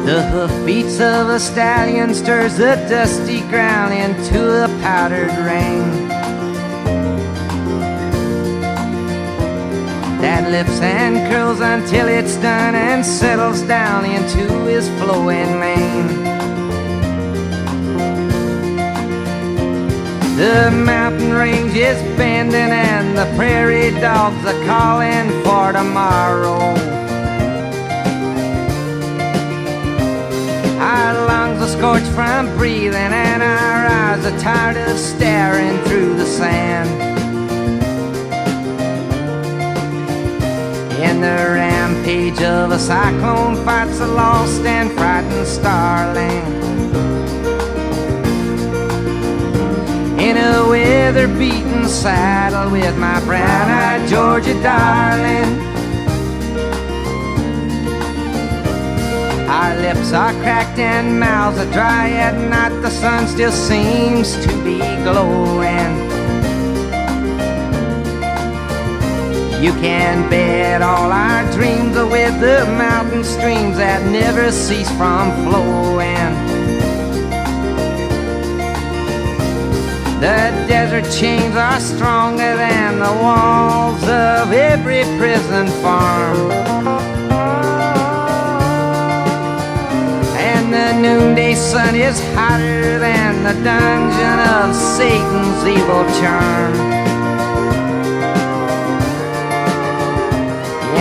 The hoofbeats of a stallion stirs the dusty ground into a powdered rain that lifts and curls until it's done and settles down into his flowing mane. The mountain range is bending and the prairie dogs are calling for tomorrow. Our lungs are scorched from breathing and our eyes are tired of staring through the sand. In the rampage of a cyclone fights a lost and frightened starling. In a weather-beaten saddle with my brown-eyed Georgia darling. Our lips are cracked and mouths are dry. At night the sun still seems to be glowing. You can bet all our dreams are with the mountain streams that never cease from flowing. The desert chains are stronger than the walls of every prison farm. And the noonday sun is hotter than the dungeon of Satan's evil charm.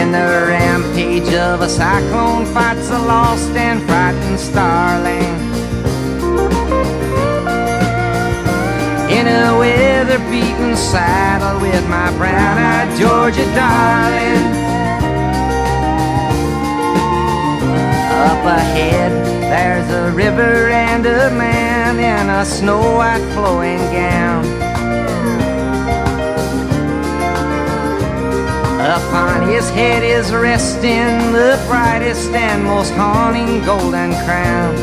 In the rampage of a cyclone fights a lost and frightened starling. In a weather-beaten saddle with my brown-eyed Georgia darling. Up ahead there's a river and a man in a snow-white flowing gown. Upon his head is resting the brightest and most haunting golden crown.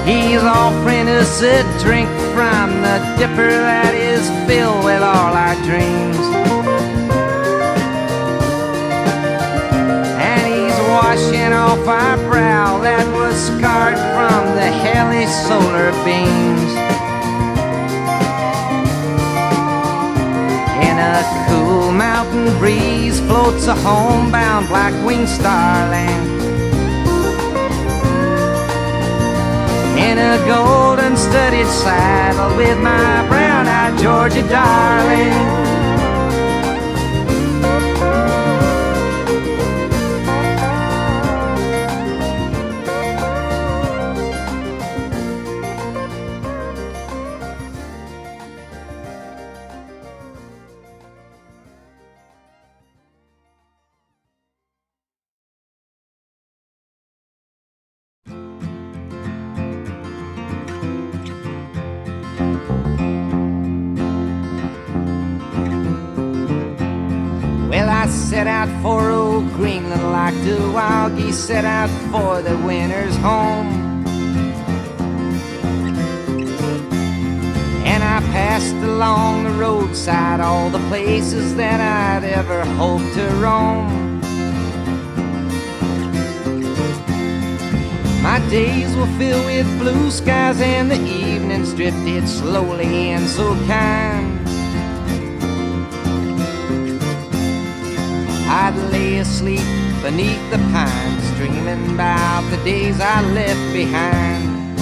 He's offering us a drink from the dipper that is filled with all our dreams. And he's washing off our brow that was scarred from the hellish solar beams. In a cool mountain breeze floats a homebound black-winged starling. In a golden studded saddle with my brown-eyed Georgia darling. Set out for old Greenland like the wild geese set out for the winter's home. And I passed along the roadside all the places that I'd ever hoped to roam. My days were filled with blue skies and the evenings drifted slowly in so kind. I'd lay asleep beneath the pines, dreaming about the days I left behind.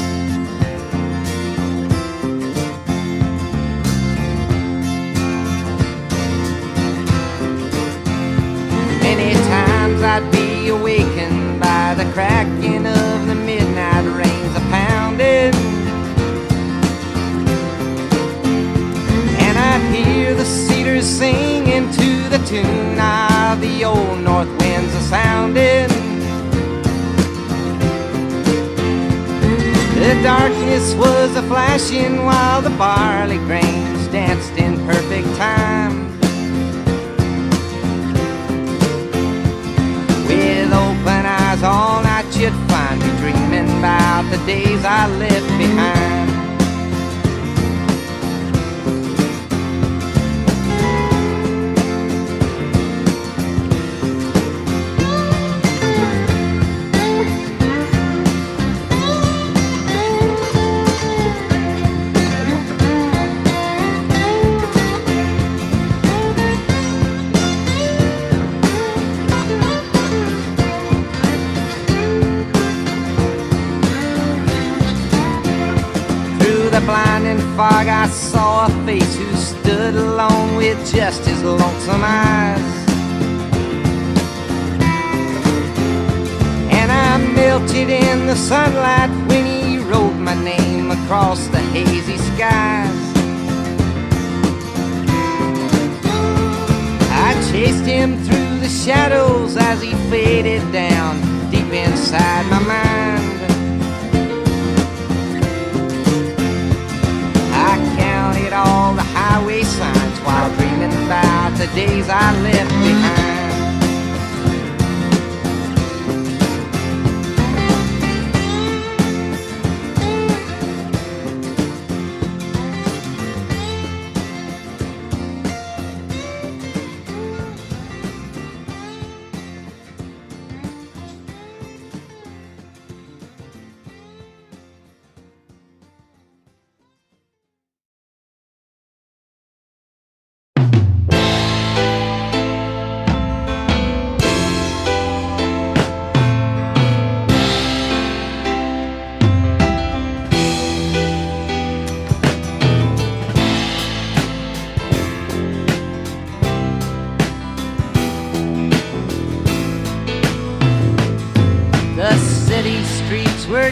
Many times I'd be awakened by the cracking of the midnight rains a-pounding, and I'd hear the cedars singing to the tune of the old north winds a-sounding. The darkness was a-flashing while the barley grains danced in perfect time. With open eyes all night you'd find me dreaming about the days I left behind. I saw a face who stood alone with just his lonesome eyes. And I melted in the sunlight when he wrote my name across the hazy skies. I chased him through the shadows as he faded down deep inside my mind. I counted all the highway signs while dreaming about the days I left behind.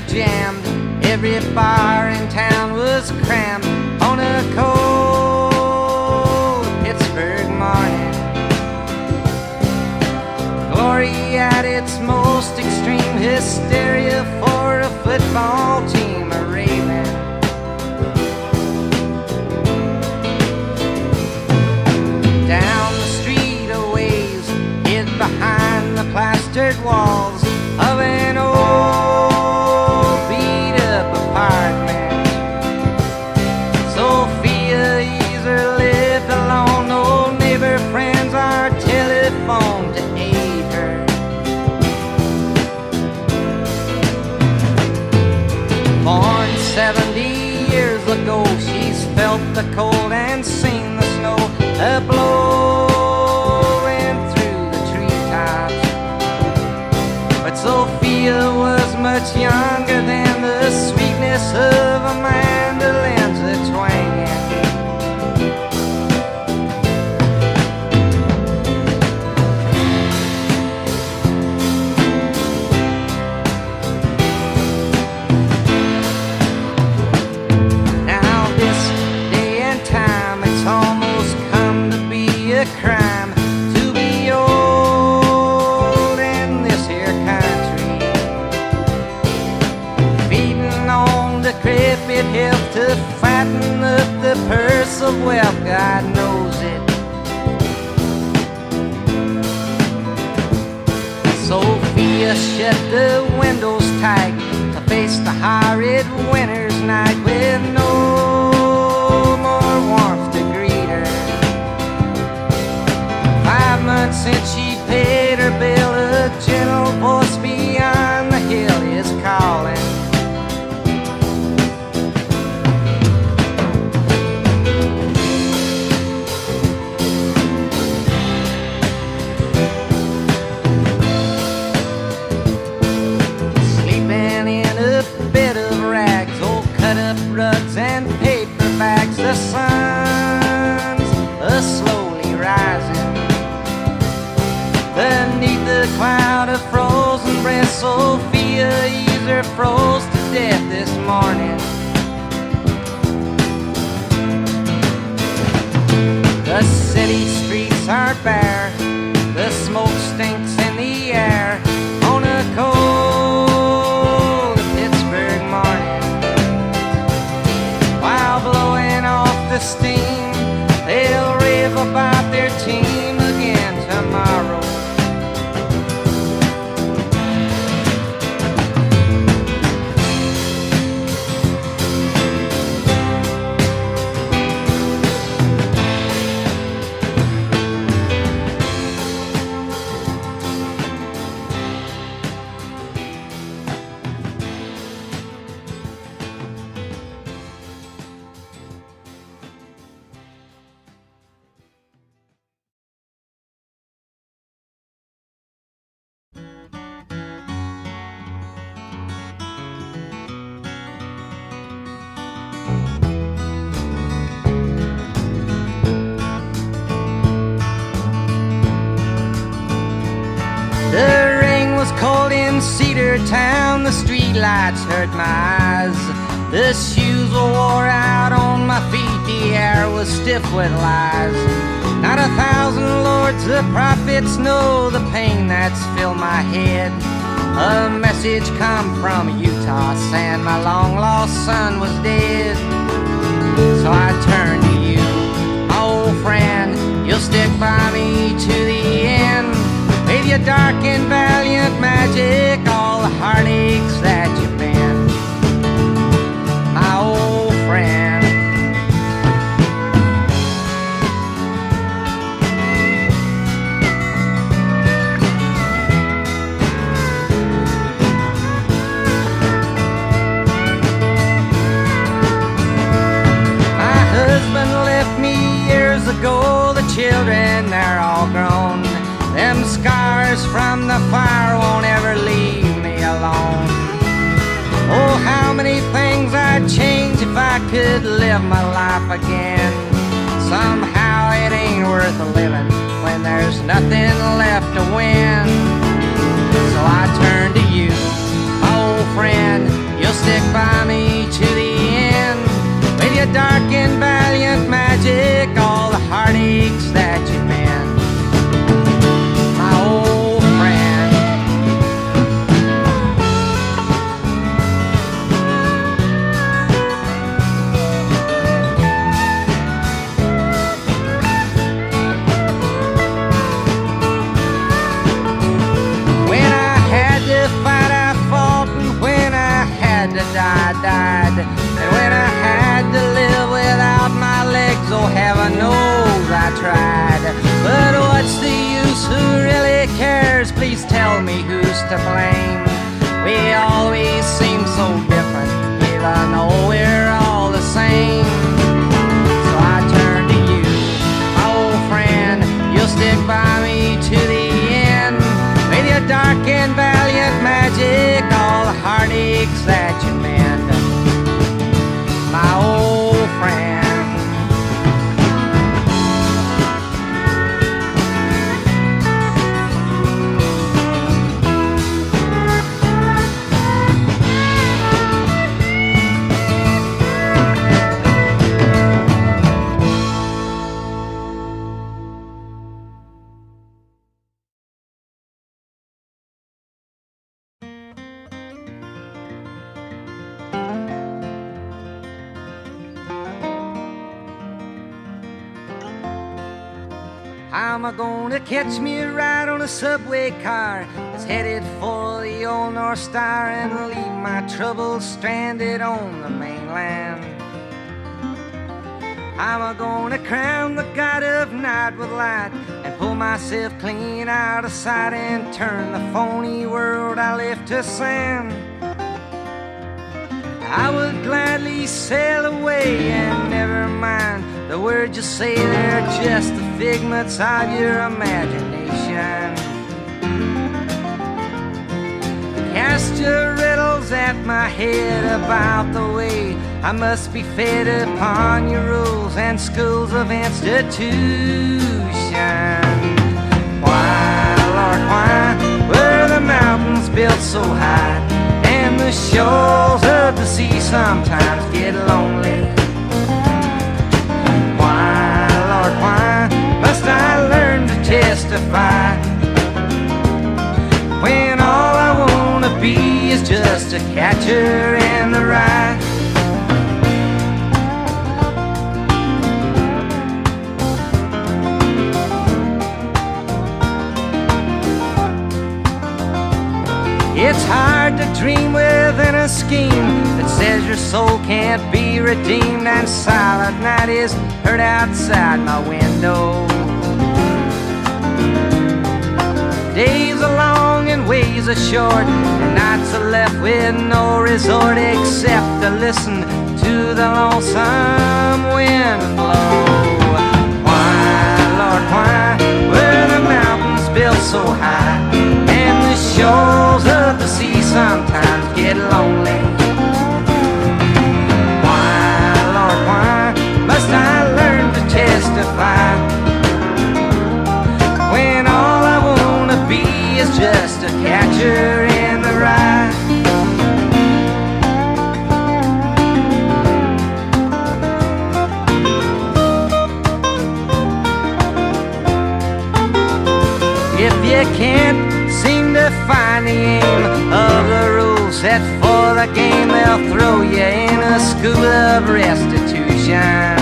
Jammed. Every bar in town was crammed on a cold Pittsburgh morning. Glory at its most extreme, hysteria for a football team a-raving. Down the street a ways, hid behind the plastered walls of an old apartment. Sophia Easer lived alone, no neighbor, friends, or telephone to aid her. Born 70 years ago, she's felt the cold and seen the snow a-blowing through the treetops. But Sophia was much younger than the sweetness of a mandolin's a-twanging. Now this day and time, it's almost come to be a crime to be old in this here country. Feeding on decrepit health to fatten up the purse of wealth, God knows it. Sophia shut the windows tight to face the horrid winter's night with no more warmth to greet her. 5 months since she paid her bill, a gentle voice beyond the hill is calling. Rugs and paper bags, the sun's slowly rising. Beneath the cloud of frozen breath, Sophia Easer froze to death this morning. The city streets are bare, the smoke stinks in the air on a cold Pittsburgh morning. While blowing off the steam, they'll rave about their team again tomorrow. town, the street lights hurt my eyes. The shoes were wore out on my feet, the air was stiff with lies. Not 1,000 lords of prophets know the pain that's filled my head. A message come from Utah saying my long-lost son was dead. So I turn to you, my old friend, you'll stick by me to the end. With your dark and valiant magic, all the heartaches that you've been, my old friend. My husband left me years ago, the children, they're all grown. Them scars from the fire won't ever leave me alone. Oh, how many things I'd change if I could live my life again. Somehow it ain't worth living when there's nothing left to win. So I turn to you, my old friend, you'll stick by me to the end. With your dark and valiant magic, all the heartaches that you've been, my old friend. When I had to fight, I fought, and when I had to die, I died. And when I had to live without my legs, oh heaven knows I tried. But what's the use, who really cares? Please tell me who's to blame. We always seem so different, even though we're all the same. So I turn to you, my old friend, you'll stick by me to the end. With your dark and valiant magic, all the heartaches that you mend, my old friend. How am I gonna catch me a ride on a subway car that's headed for the old North Star and leave my troubles stranded on the mainland? How am I gonna crown the god of night with light and pull myself clean out of sight and turn the phony world I left to sand? I would gladly sail away and never mind the words you say, they're just the figments of your imagination. Cast your riddles at my head about the way I must be fed upon your rules and schools of institution. Why, Lord, why were the mountains built so high and the shores of the sea sometimes get lonely? Why, Lord, why must I learn to testify when all I wanna be is just a catcher in the rye? It's hard to dream within a scheme that says your soul can't be redeemed, and silent night is heard outside my window. Days are long and ways are short, and nights are left with no resort except to listen to the lonesome wind blow. Why, Lord, why were the mountains built so high and the shores of the sea sometimes get lonely? Why, Lord, why must I learn to testify when all I wanna be is just a catcher in the rye? you can't seem to find the aim of the rules set for the game, they'll throw you in a school of restitution.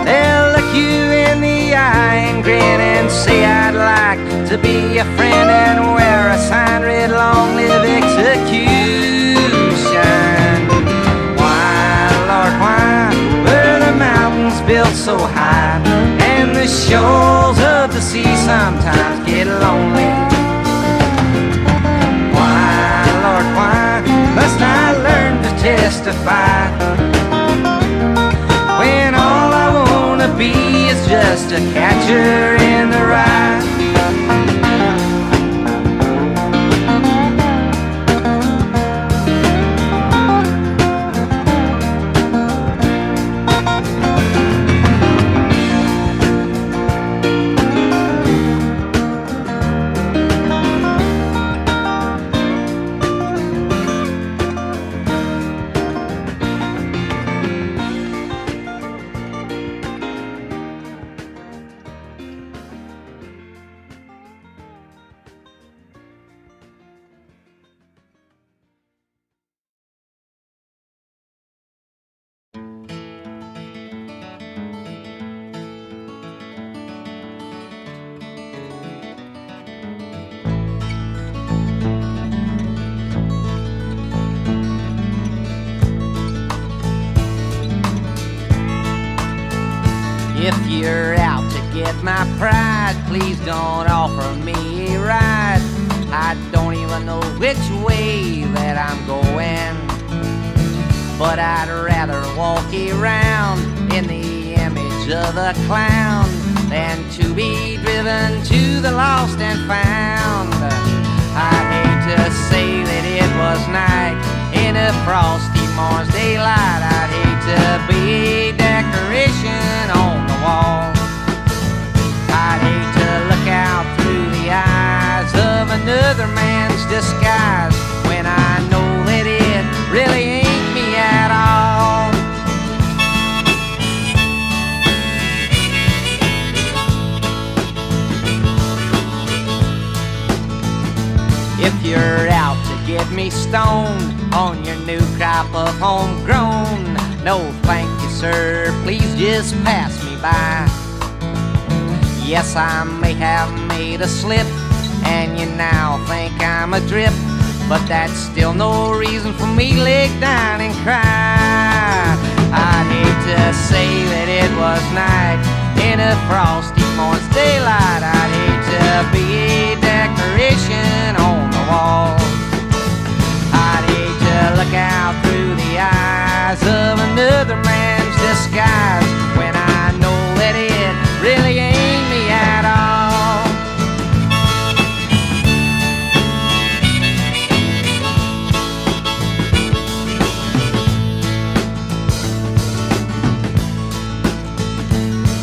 They'll look you in the eye and grin and say, I'd like to be your friend, and wear a sign read long live execution. Why, Lord, why were the mountains built so high, and the shores of the sea sometimes get lonely? Why, Lord, why must I learn to testify, when all I wanna be is just a catcher in the rye? If you're out to get my pride, please don't offer me a ride. I don't even know which way that I'm going, but I'd rather walk around in the image of a clown than to be driven to the lost and found. I'd hate to say that it was night in a frosty morn's daylight. I'd hate to be a decoration on the wall. I'd hate to look out through the eyes of another man's disguise, when I know that it really ain't me at all. If you're out to get me stoned on your new crop of homegrown, no thank you sir, please just pass me by. Yes, I may have made a slip, and you now think I'm a drip, but that's still no reason for me to lay down and cry. I'd hate to say that it was night in a frosty morn's daylight. I'd hate to be a decoration on the wall. I'd hate to look out through the eyes of another man's disguise, when I know that it really ain't me at all.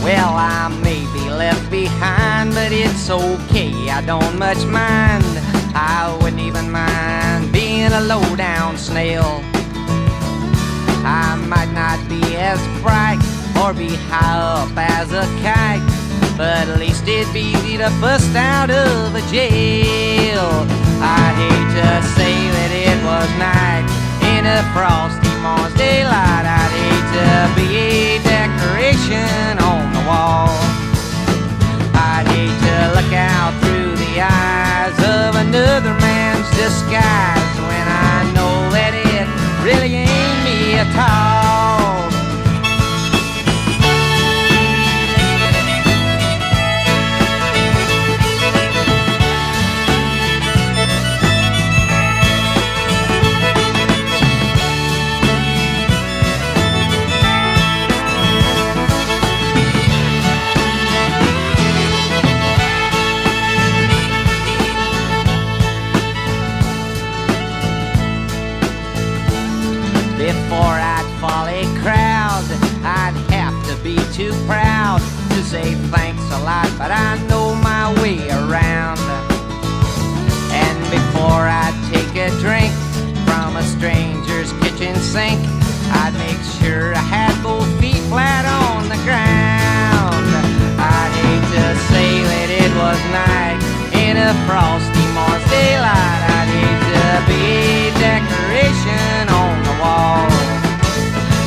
Well, I may be left behind, but it's okay, I don't much mind. I wouldn't even mind being a low-down snail. I might not be as bright or be high up as a kite, but at least it'd be easy to bust out of a jail. I'd hate to say that it was night in a frosty morn's daylight. I'd hate to be a decoration on the wall. I'd hate to look out through the eyes of another man's disguise, when I know that it really ain't me at all. Before I'd follow a crowd, I'd have to be too proud to say thanks a lot, but I know my way around. And before I'd take a drink from a stranger's kitchen sink, I'd make sure I had both feet flat on the ground. I'd hate to say that frosty morn's daylight. I'd hate to be a decoration on the wall.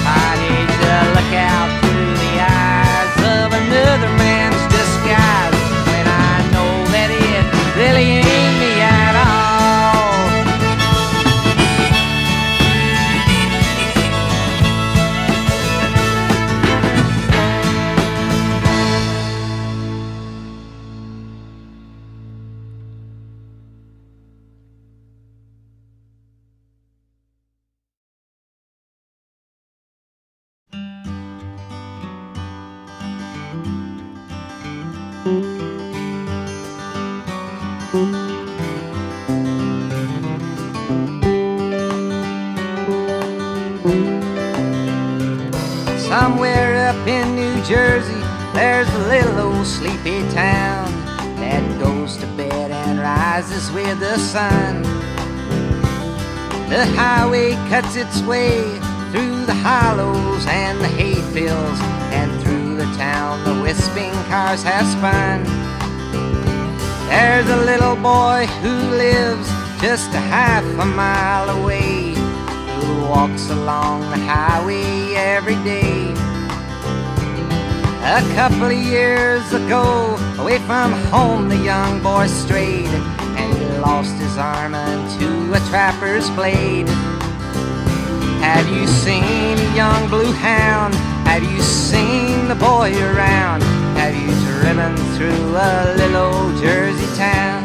I'd hate to look out through the eyes of another man's disguise when I know that it really ain't me at all. Somewhere up in New Jersey, there's a little old sleepy town that goes to bed and rises with the sun. The highway cuts its way through the hollows and the hayfields, and through the town the wisping cars have spun. There's a little boy who lives just a half a mile away, who walks along the highway every day. A couple of years ago, away from home the young boy strayed, and he lost his arm unto a trapper's blade. Have you seen a young blue hound? Have you seen the boy around? Have you driven through a little old Jersey town?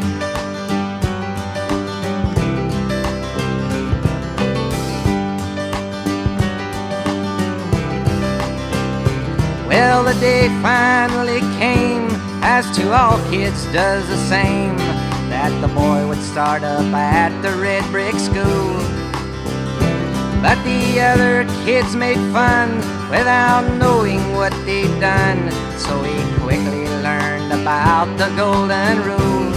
Well, the day finally came, as to all kids does the same, that the boy would start up at the red brick school. But the other kids made fun without knowing what they'd done, so he quickly learned about the golden rule.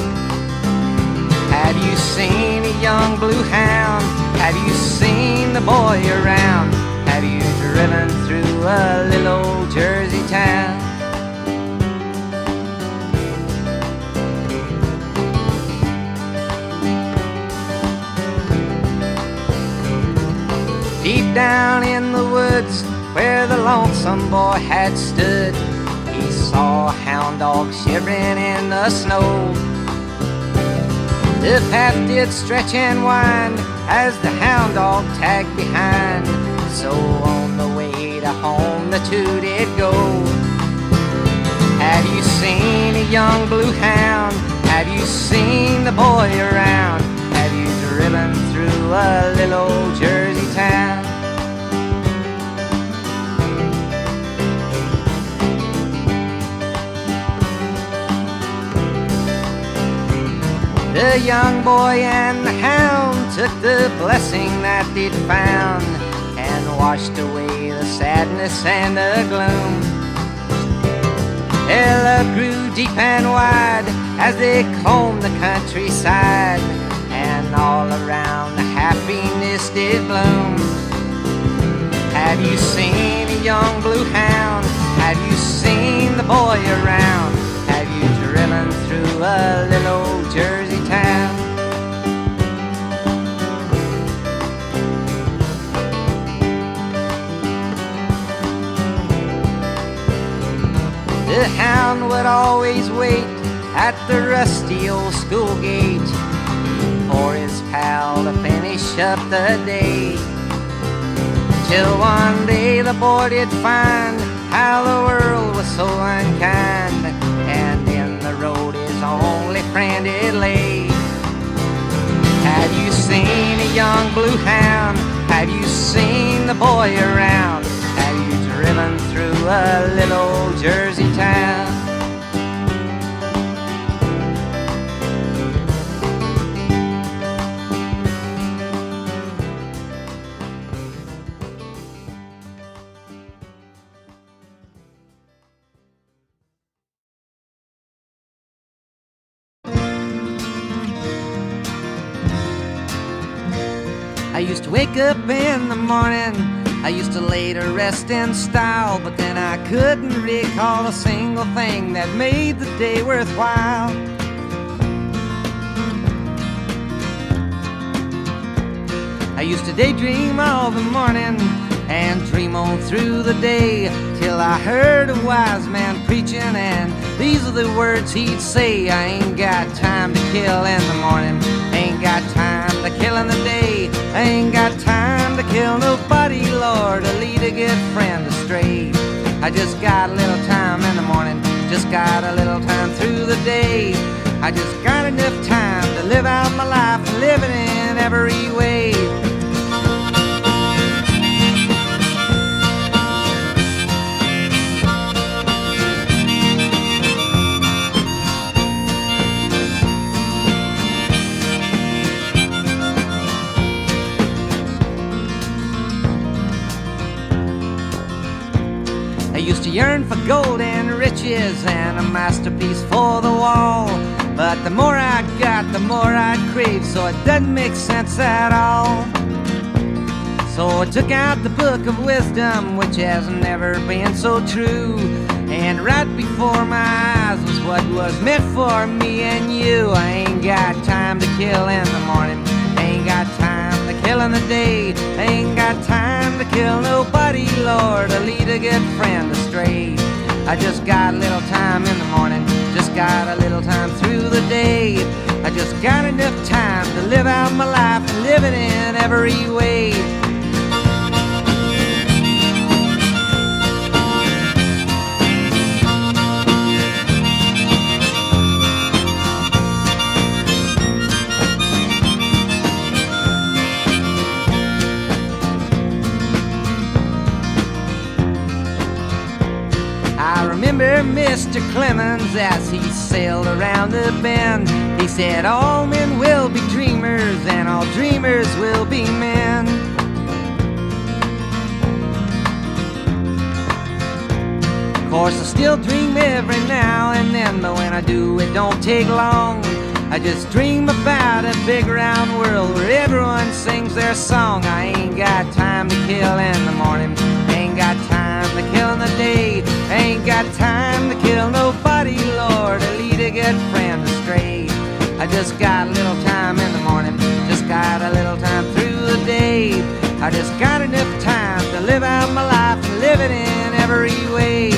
Have you seen a young blue hound? Have you seen the boy around? Have you driven through a little old Jersey town? Deep down in the woods where the lonesome boy had stood, he saw a hound dog shivering in the snow. The path did stretch and wind as the hound dog tagged behind, so on the way to home the two did go. Have you seen a young blue hound? Have you seen the boy around? Have you driven through a little old Jersey town? The young boy and the hound took the blessing that they'd found and washed away the sadness and the gloom. Their love grew deep and wide as they combed the countryside, and all around the happiness did bloom. Have you seen a young blue hound? Have you seen the boy around? Have you driven through a little old Jersey town? The hound would always wait at the rusty old school gate for his pal to finish up the day, till one day the boy did find how the world was so unkind, and in the road his only friend it lay. Have you seen a young blue hound? Have you seen the boy around? Have you driven through a little old Jersey town? I used to wake up in the morning, I used to lay to rest in style, but then I couldn't recall a single thing that made the day worthwhile. I used to daydream all the morning and dream on through the day, till I heard a wise man preaching, and these are the words he'd say: I ain't got time to kill in the morning, ain't got time to kill in the day, I ain't got time to kill nobody, Lord, or lead a good friend astray. I just got a little time in the morning, just got a little time through the day. I just got enough time to live out my life, living in every way. I used to yearn for gold and riches and a masterpiece for the wall, but the more I got, the more I crave, so it doesn't make sense at all. So I took out the book of wisdom, which has never been so true, and right before my eyes was what was meant for me and you. I ain't got time to kill in the morning, ain't got time to kill in the day, ain't got time to kill nobody, Lord, or lead a good friend astray. I just got a little time in the morning, just got a little time through the day. I just got enough time to live out my life, living in every way. I remember Mr. Clemens as he sailed around the bend. He said, all men will be dreamers and all dreamers will be men. Of course I still dream every now and then, but when I do it don't take long. I just dream about a big round world where everyone sings their song. I ain't got time to kill in the morning, ain't got time to kill in the day, ain't got time to kill nobody, Lord, or lead a good friend astray. I just got a little time in the morning, just got a little time through the day. I just got enough time to live out my life, living in every way.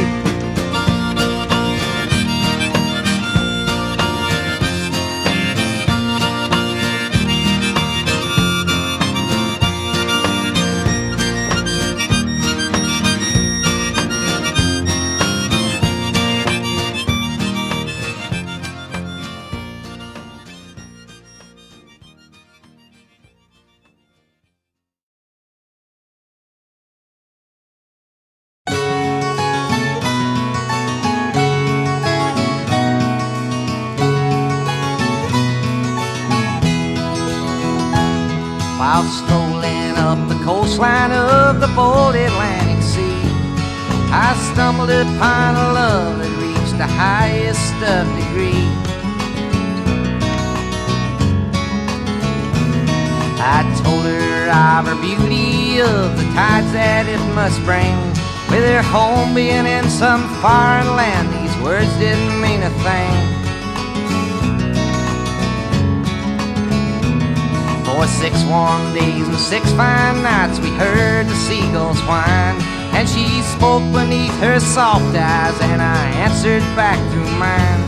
While strolling up the coastline of the bold Atlantic Sea, I stumbled upon a love that reached the highest of degree. I told her of her beauty, of the tides that it must bring. With her home being in some foreign land, these words didn't mean a thing. For 6 warm days and 6 fine nights we heard the seagulls whine, and she spoke beneath her soft eyes and I answered back through mine.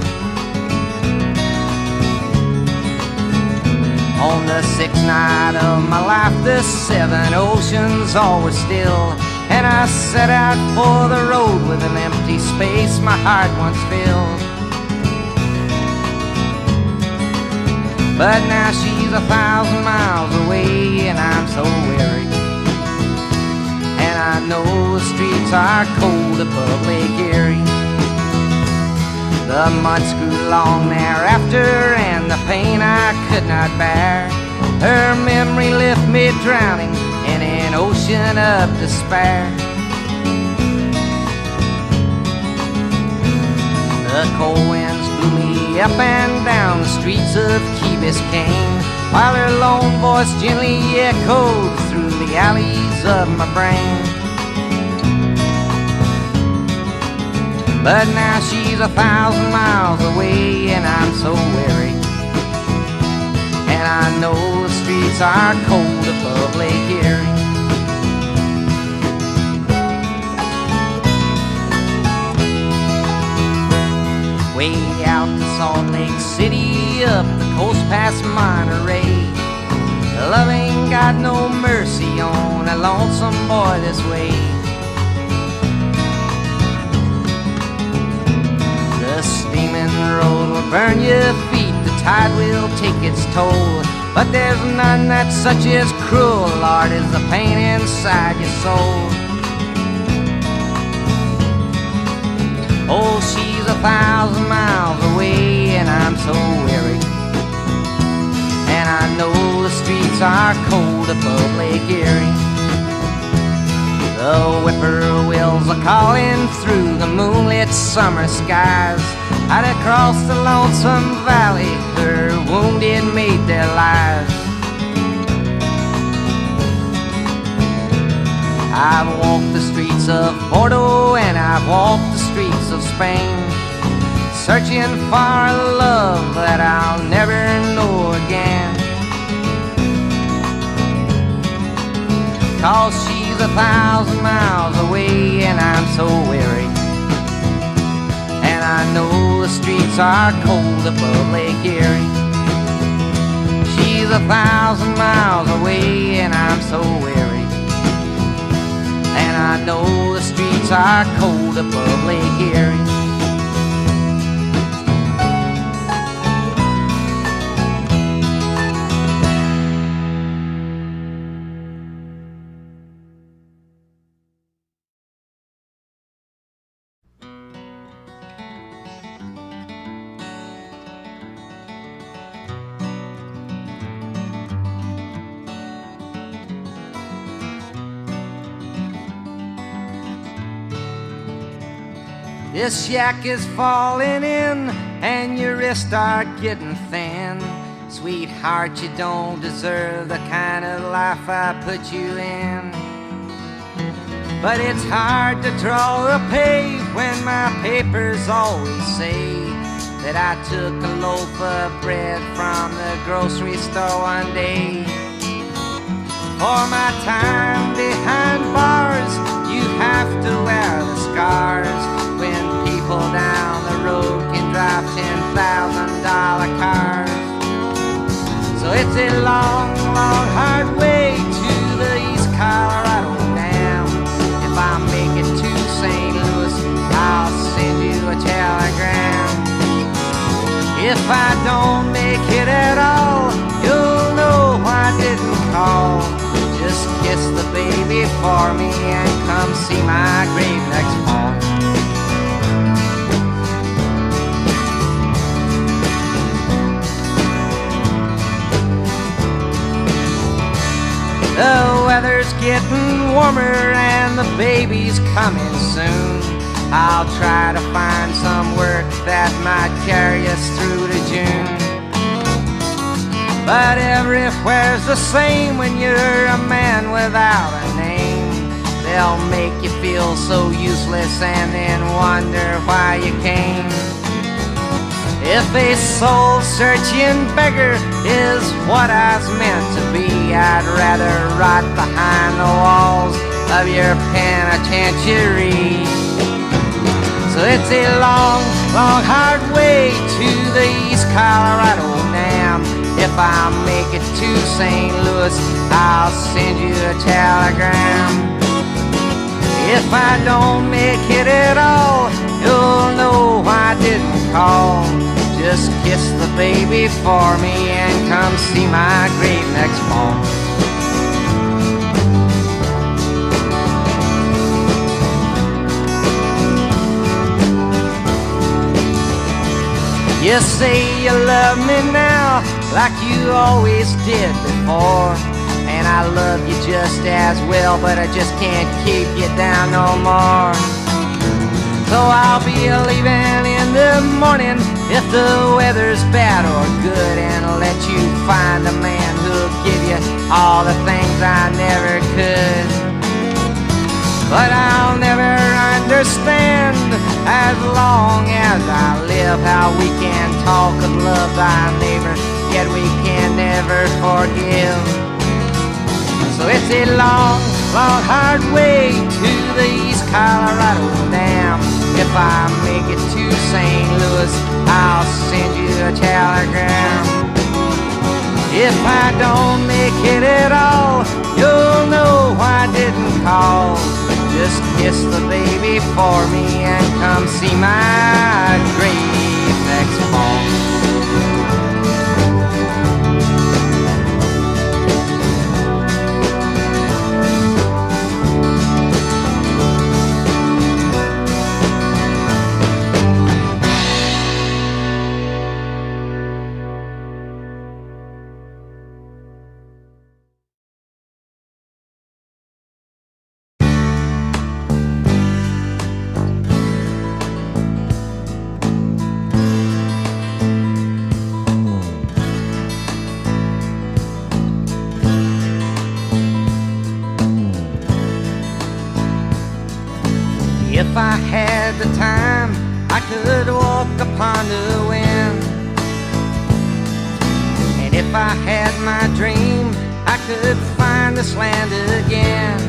On the 6th night of my life the 7 oceans all were still, and I set out for the road with an empty space my heart once filled. But now she's 1,000 miles away and I'm so weary, and I know the streets are cold above Lake Erie. The months grew long thereafter and the pain I could not bear. Her memory left me drowning in an ocean of despair. The cold winds blew me up and down the streets of Key Biscayne, while her lone voice gently echoed through the alleys of my brain. But now she's 1,000 miles away and I'm so weary, and and I know the streets are cold above Lake Erie. Way out to Salt Lake City, up the coast past Monterey. Love ain't got no mercy on a lonesome boy this way. The steaming road will burn your feet, the tide will take its toll, but there's none that's such as cruel, Lord, as the pain inside your soul. Oh, she's 1,000 miles away, and I'm so weary, and I know the streets are cold above Lake Erie. The whippoorwills are calling through the moonlit summer skies. Out across the lonesome valley, her wounded made their lives. I've walked the streets of Bordeaux and I've walked the streets of Spain, searching for a love that I'll never know again. 'Cause she's 1,000 miles away and I'm so weary, and I know the streets are cold above Lake Erie. She's 1,000 miles away and I'm so weary, and I know the streets are cold above Lake Erie. This yak is falling in and your wrists are getting thin. Sweetheart, you don't deserve the kind of life I put you in. But it's hard to draw a page when my papers always say that I took a loaf of bread from the grocery store one day. For my time behind bars, you have to wear the scars when people down the road can drive $10,000 cars. So it's a long, long, hard way to the East Colorado now. If I make it to St. Louis, I'll send you a telegram. If I don't make it at all, you'll know I didn't call. Just kiss the baby for me and come see my grave next fall. The weather's getting warmer and the baby's coming soon. I'll try to find some work that might carry us through to June. But everywhere's the same when you're a man without a name. They'll make you feel so useless and then wonder why you came. If a soul-searching beggar is what I was meant to be, I'd rather rot behind the walls of your penitentiary. So it's a long, long, hard way to the East Colorado Dam. If I make it to St. Louis, I'll send you a telegram. If I don't make it at all, you'll know I didn't call. Just kiss the baby for me and come see my grave next fall. You say you love me now like you always did before, and I love you just as well, but I just can't keep you down no more. So I'll be leaving in the morning if the weather's bad or good, and I'll let you find a man who'll give you all the things I never could. But I'll never understand, as long as I live, how we can talk of love thy neighbor yet we can never forgive. So it's a long, long, hard way to the East Colorado Dam. If I make it to St. Louis, I'll send you a telegram. If I don't make it at all, you'll know I didn't call. Just kiss the baby for me and come see my grave next fall. If I had the time, I could walk upon the wind. And if I had my dream, I could find this land again.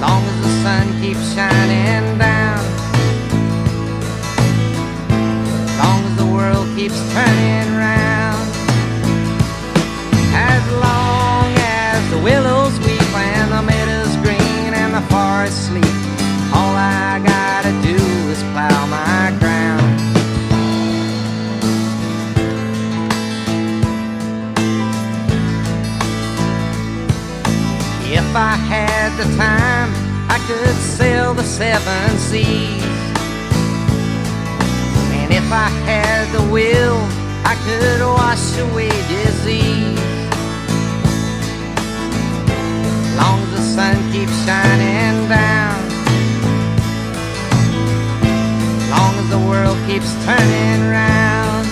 Long as the sun keeps shining down, long as the world keeps turning round, as long as the willows weep and the meadows green, the forest sleep, all I gotta do is plow my ground. If I had the time, I could sail the 7 seas. And if I had the will, I could wash away disease. Long as the sun keeps shining down, long as the world keeps turning round,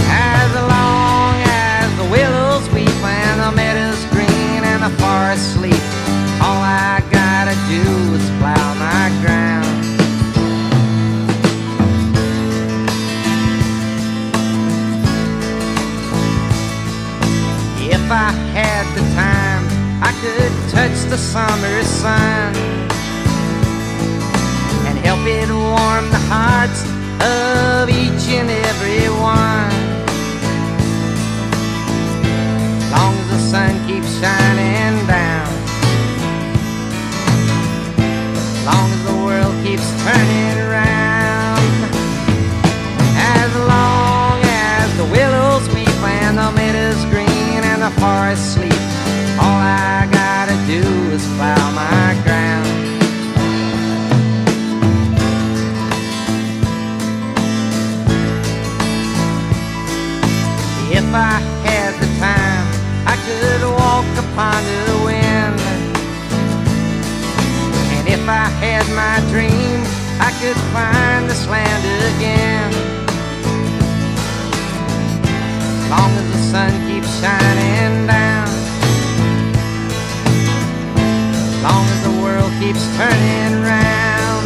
as long as the willows weep and the meadows green and the forest sleep, all I gotta do is plow my ground. If I had the time, I could touch the summer sun and help it warm the hearts of each and every one. Long as the sun keeps shining down, long as the world keeps turning around, as long as the willows weep and the meadows green and the forest sleep, all I gotta do is plow my ground. If I had the time, I could walk upon the wind. And if I had my dream, I could find this land again. Long as the sun keeps shining down, long as the world keeps turning round,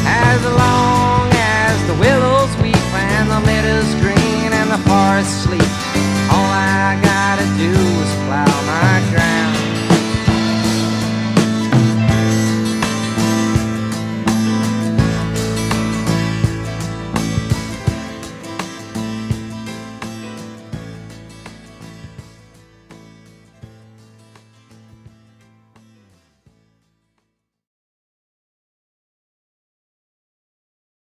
as long as the willows weep and the meadows green and the forest sleep,